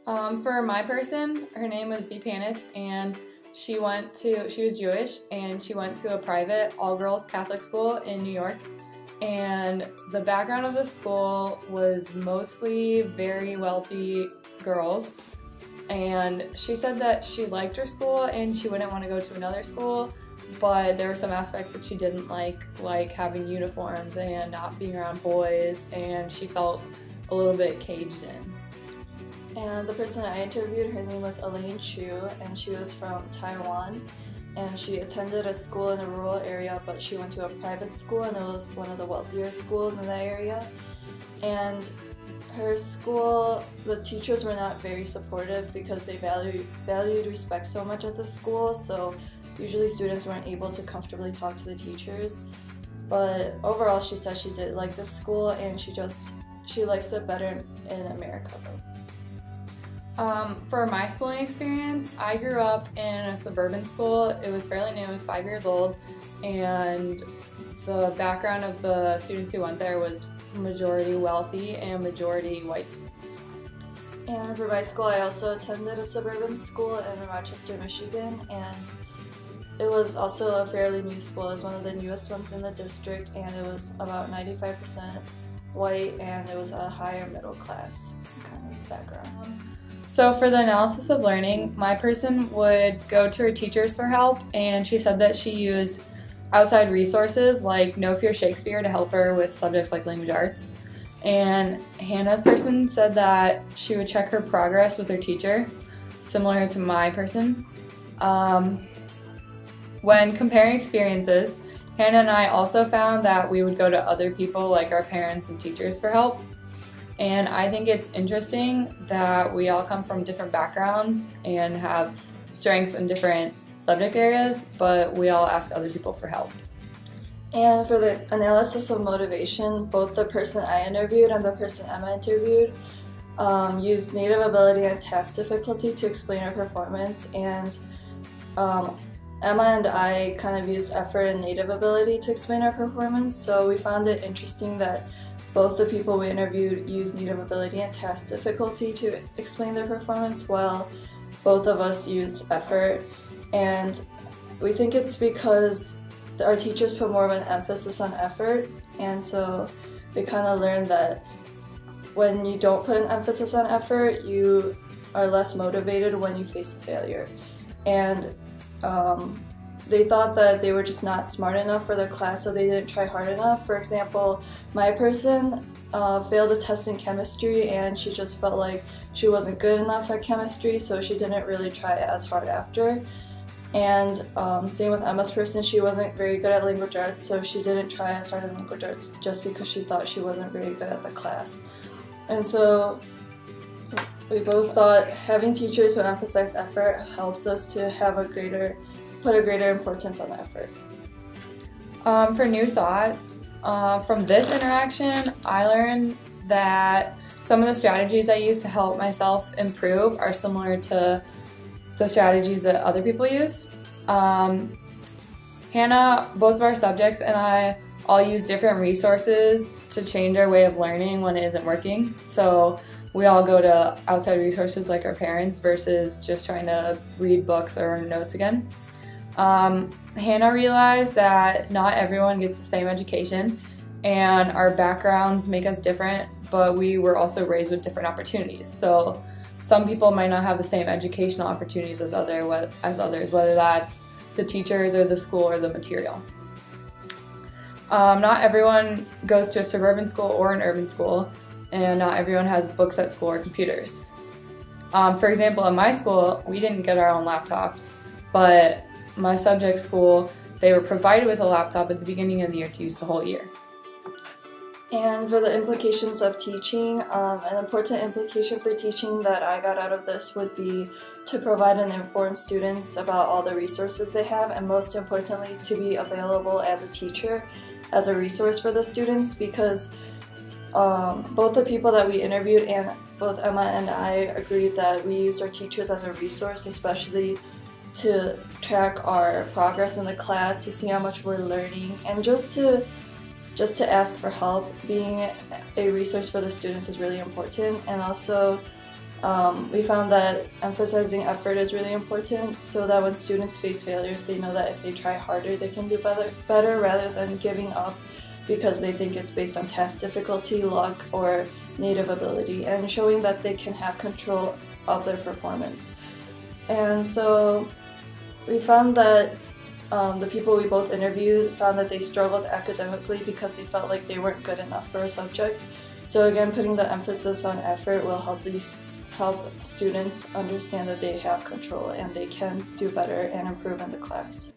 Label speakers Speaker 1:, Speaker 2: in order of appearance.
Speaker 1: For my person, her name was B. Panitz, and she was Jewish, and she went to a private all-girls Catholic school in New York. And the background of the school was mostly very wealthy girls. And she said that she liked her school and she wouldn't want to go to another school, but there were some aspects that she didn't like having uniforms and not being around boys, and she felt a little bit caged in.
Speaker 2: And the person I interviewed, her name was Elaine Chu, and she was from Taiwan. And she attended a school in a rural area, but she went to a private school, and it was one of the wealthier schools in that area. And her school, the teachers were not very supportive because they valued respect so much at the school, so usually students weren't able to comfortably talk to the teachers. But overall, she said she did like this school, and she likes it better in America though.
Speaker 1: For my schooling experience, I grew up in a suburban school. It was fairly new, 5 years old, and the background of the students who went there was majority wealthy and majority white students.
Speaker 2: And for my school, I also attended a suburban school in Rochester, Michigan, and it was also a fairly new school. It was one of the newest ones in the district, and it was about 95% white, and it was a higher middle class kind of background.
Speaker 1: So for the analysis of learning, my person would go to her teachers for help, and she said that she used outside resources like No Fear Shakespeare to help her with subjects like language arts. And Hannah's person said that she would check her progress with her teacher, similar to my person. When comparing experiences, Hannah and I also found that we would go to other people like our parents and teachers for help. And I think it's interesting that we all come from different backgrounds and have strengths in different subject areas, but we all ask other people for help.
Speaker 2: And for the analysis of motivation, both the person I interviewed and the person Emma interviewed used native ability and task difficulty to explain her performance, and Emma and I kind of used effort and native ability to explain our performance, so we found it interesting that both the people we interviewed used native ability and task difficulty to explain their performance, while both of us used effort. And we think it's because our teachers put more of an emphasis on effort, and so we kind of learned that when you don't put an emphasis on effort, you are less motivated when you face a failure. And they thought that they were just not smart enough for their class, so they didn't try hard enough. For example, my person failed a test in chemistry, and she just felt like she wasn't good enough at chemistry, so she didn't really try as hard after. And same with Emma's person, she wasn't very good at language arts, so she didn't try as hard in language arts just because she thought she wasn't very good at the class. And so we both thought having teachers who emphasize effort helps us to put a greater importance on effort.
Speaker 1: For new thoughts, from this interaction, I learned that some of the strategies I use to help myself improve are similar to the strategies that other people use. Hannah, both of our subjects, and I all use different resources to change our way of learning when it isn't working. So we all go to outside resources like our parents versus just trying to read books or notes again. Hannah realized that not everyone gets the same education, and our backgrounds make us different, but we were also raised with different opportunities. So some people might not have the same educational opportunities as others, whether that's the teachers or the school or the material. Not everyone goes to a suburban school or an urban school, and not everyone has books at school or computers. For example, at my school, we didn't get our own laptops, but my subject school, they were provided with a laptop at the beginning of the year to use the whole year.
Speaker 2: And for the implications of teaching, an important implication for teaching that I got out of this would be to provide and inform students about all the resources they have, and most importantly, to be available as a teacher, as a resource for the students, because both the people that we interviewed and both Emma and I agreed that we used our teachers as a resource, especially to track our progress in the class, to see how much we're learning, and just to ask for help. Being a resource for the students is really important, and also We found that emphasizing effort is really important so that when students face failures, they know that if they try harder, they can do better rather than giving up because they think it's based on task difficulty, luck, or native ability, and showing that they can have control of their performance. And so we found that the people we both interviewed found that they struggled academically because they felt like they weren't good enough for a subject. So again, putting the emphasis on effort will help students understand that they have control and they can do better and improve in the class.